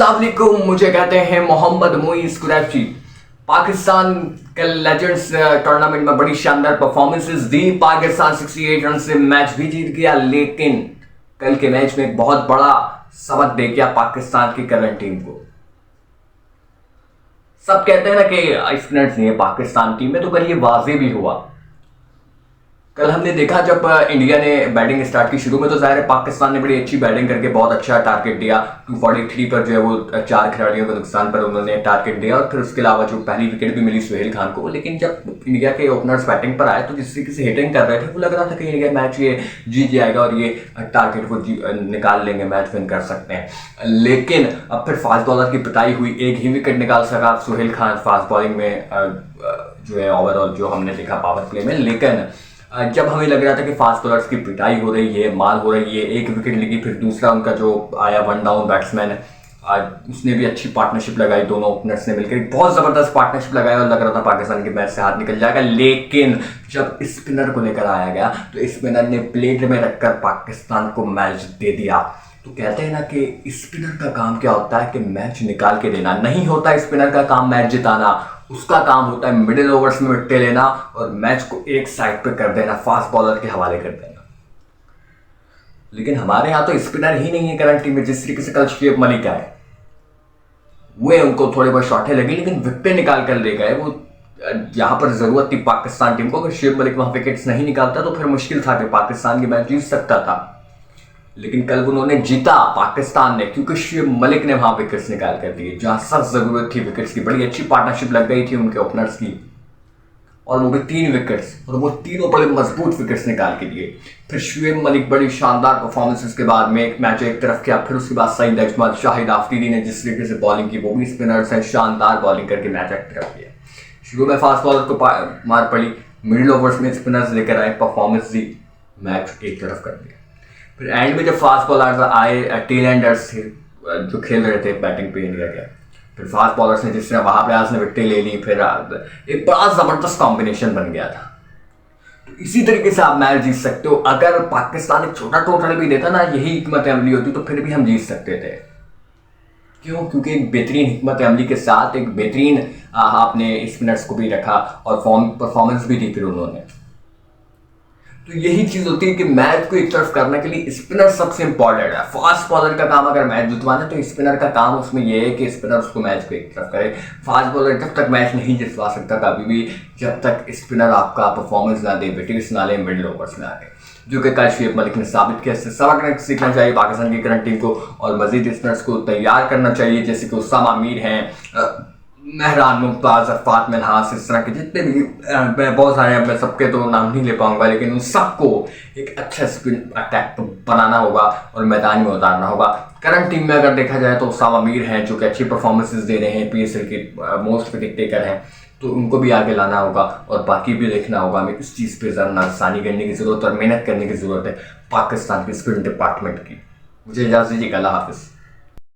अस्सलाम वालेकुम। मुझे कहते हैं मोहम्मद मोइस कुरैशी। पाकिस्तान कल लेजेंड्स टूर्नामेंट में बड़ी शानदार परफॉर्मेंसेस दी। पाकिस्तान 68 रन से मैच भी जीत गया, लेकिन कल के मैच में एक बहुत बड़ा सबक दे गया पाकिस्तान की करंट टीम को। सब कहते हैं ना कि स्पिनर्स नहीं है पाकिस्तान टीम में, तो कल ये वाजे भी हुआ। कल हमने देखा जब इंडिया ने बैटिंग स्टार्ट की शुरू में, तो जाहिर है पाकिस्तान ने बड़ी अच्छी बैटिंग करके बहुत अच्छा टारगेट दिया। 243 पर जो है वो 4 खिलाड़ियों के नुकसान पर उन्होंने टारगेट दिया, और फिर उसके अलावा जो पहली विकेट भी मिली सुहेल खान को। लेकिन जब इंडिया के ओपनर्स बैटिंग पर आए तो जिस तरीके से हिटिंग कर रहे थे, वो लग रहा था कि इंडिया मैच ये जीत जाएगा और ये टारगेट वो निकाल लेंगे, मैच विन कर सकते हैं। लेकिन अब फिर फास्ट बॉलर की पिटाई हुई, एक ही विकेट निकाल सका सुहेल खान फास्ट बॉलिंग में जो है ओवरऑल जो हमने देखा पावर प्ले में। लेकिन जब हमें लग रहा था कि फास्ट बॉलर्स की पिटाई हो रही है, मार हो रही है, एक विकेट लगी, फिर दूसरा उनका जो आया वन डाउन बैट्समैन उसने भी अच्छी पार्टनरशिप लगाई, दोनों ओपनर्स ने मिलकर बहुत ज़बरदस्त पार्टनरशिप लगाई और लग रहा था पाकिस्तान के मैच से हाथ निकल जाएगा। लेकिन जब स्पिनर को लेकर आया गया तो स्पिनर ने प्लेट में रखकर पाकिस्तान को मैच दे दिया। तो कहते हैं ना कि स्पिनर का काम क्या होता है कि मैच निकाल के देना नहीं होता। स्पिनर का काम मैच जिताना, उसका काम होता है मिडिल ओवर्स में विकेट लेना और मैच को एक साइड पे कर देना, फास्ट बॉलर के हवाले कर देना। लेकिन हमारे यहाँ तो स्पिनर ही नहीं है करंट टीम में। जिस तरीके से कल शुएब मलिक आए, वे उनको थोड़े बहुत शॉटें लगी लेकिन विकेट निकाल कर ले गए। वो यहाँ पर जरूरत थी पाकिस्तान टीम को। अगर शुएब मलिक वहां विकेट्स नहीं निकालता तो फिर मुश्किल था कि पाकिस्तान की मैच जीत सकता था। लेकिन कल उन्होंने जीता पाकिस्तान ने, क्योंकि शुएब मलिक ने वहां विकेट्स निकाल कर दिए जहां सख्त जरूरत थी विकेट्स की। बड़ी अच्छी पार्टनरशिप लग गई थी उनके ओपनर्स की, और वो भी 3 विकेट्स, और वो तीनों बड़े मजबूत विकेट्स निकाल के दिए। फिर शुएब मलिक बड़ी शानदार परफॉर्मेंसेस के बाद में एक मैच एक तरफ किया, फिर उसके बाद सईद अजमल, शाहिद आफरीदी ने जिस तरीके से बॉलिंग की, वो भी स्पिनर्स हैं, शानदार बॉलिंग करके मैच एक तरफ किया। शुरू में फास्ट बॉलर को मार पड़ी, मिडिल ओवर्स में स्पिनर्स लेकर आए, परफॉर्मेंस दी, मैच एक तरफ कर दिया। फिर एंड में जब फास्ट बॉलर्स आए, टेल एंडर्स थे जो खेल रहे थे बैटिंग पे इंडिया के, फिर फास्ट बॉलर्स ने जिस तरह वहां प्रयास ने विकेटें ले ली, फिर एक बड़ा जबरदस्त कॉम्बिनेशन बन गया था। तो इसी तरीके से आप मैच जीत सकते हो। अगर पाकिस्तान एक छोटा टोटल भी देता ना, यही हिकमत अमली होती तो फिर भी हम जीत सकते थे। क्यों? क्योंकि एक बेहतरीन हिकमत अमली के साथ एक बेहतरीन आपने स्पिनर्स को भी रखा और परफॉर्मेंस भी दी फिर उन्होंने। तो यही चीज होती है कि मैच को एक तरफ करने के लिए स्पिनर सबसे इंपॉर्टेंट है। फास्ट बॉलर का काम अगर मैच जितवाना तो स्पिनर का काम उसमें यह है कि स्पिनर उसको मैच को एक तरफ करे। फास्ट बॉलर जब तक मैच नहीं जितवा सकता कभी भी, जब तक स्पिनर आपका परफॉर्मेंस ना दे, विकेट्स ना ले, मिडिल ओवर्स में आए, जो कि कल शुएब मलिक ने साबित किया। इससे सबक सीखना चाहिए पाकिस्तान की करंट टीम को और मजीद स्पिनर्स को तैयार करना चाहिए, जैसे कि उसामा मीर हैं, मेहरान मुमताज, अरफात मिन्हास, इस तरह के जितने भी बहुत सारे हैं। मैं सबके तो नाम नहीं ले पाऊंगा, लेकिन उन सबको एक अच्छा स्पिन अटैक बनाना होगा और मैदान में उतारना होगा। करंट टीम में अगर देखा जाए तो उसामा मीर हैं जो कि अच्छी परफॉर्मेंसेस दे रहे हैं, PSL के मोस्ट विकेट टेकर हैं, तो उनको भी आगे लाना होगा और बाकी भी देखना होगा। हमें इस चीज़ पर ज़रा नजरसानी करने की ज़रूरत और मेहनत करने की ज़रूरत है पाकिस्तान के स्पिन डिपार्टमेंट की। मुझे इजाज़त दीजिए, अल्लाह हाफिज़।